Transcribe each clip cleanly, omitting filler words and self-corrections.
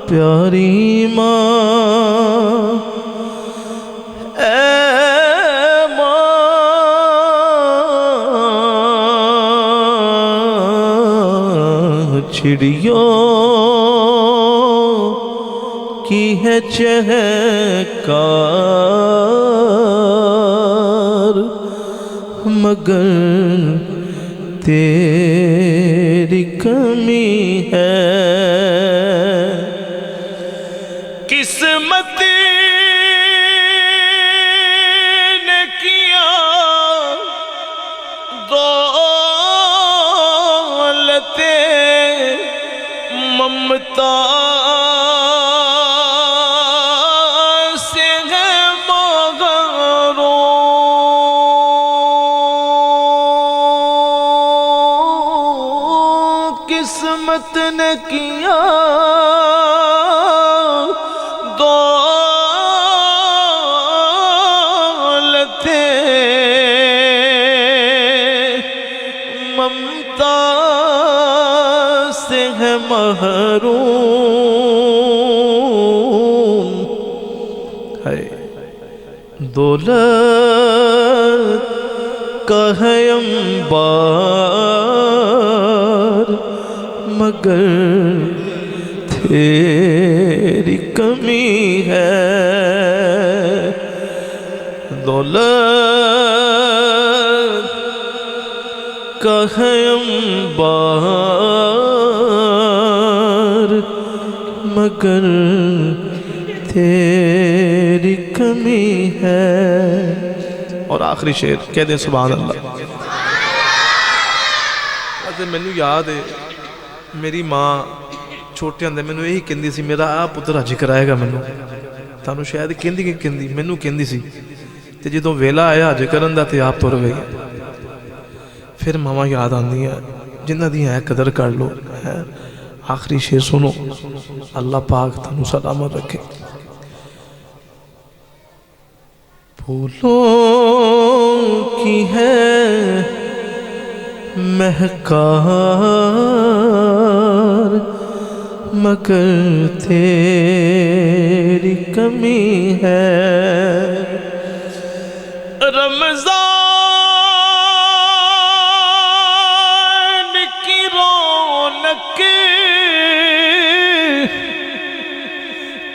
پیاری ماں اے ماں چڑیوں کی ہے چہکار مگر تیری کمی ہے قسمت نے کیا دولت ممتا سے ہے محروم قسمت نے کیا دولت ممتا سے ہے محروم ہے دولت کا ہے انبار مگر تیری کمی ہے دولت کا ہے انبار مگر تیری کمی ہے اور آخری شعر کہہ دیں سبحان اللہ مینوں یاد ہے میری ماں چھوٹے ہوندے مینوں یہی کہندی سی میرا آ پتر حج کرائے گا مینوں تانوں شاید کہندی مینوں کہندی سی تے جدوں ویلا آیا حج کرن دا تے آپ تر گئی پھر ماما یاد آندی ہیں جنہ دی ہے قدر کر لو آخری شعر سنو اللہ پاک تانوں سلامت رکھے پھولوں کی ہے مہکار مگر تیری کمی ہے رمضان کی رونق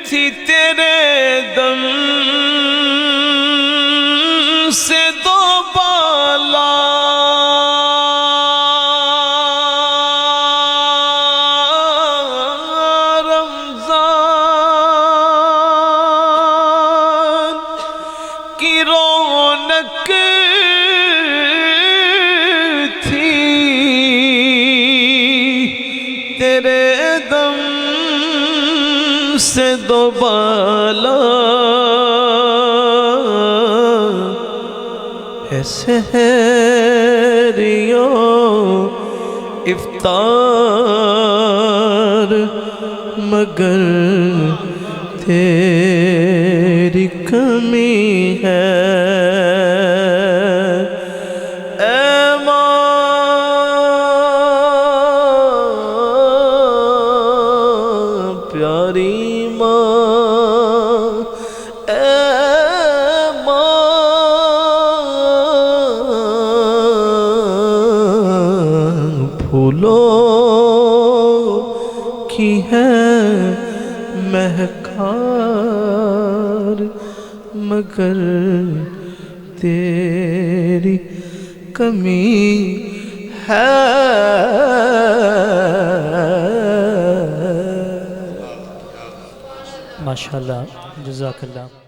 تھی تیرے دم سے دو بالا رمضان کی رونق تھی تیرے دم سے دو بالا سحریوں افطار مگر تیری کمی ہے اے ماں پیاری ماں پھولوں کی ہے مہکار مگر تیری کمی ہے ماشاءاللہ جزاک اللہ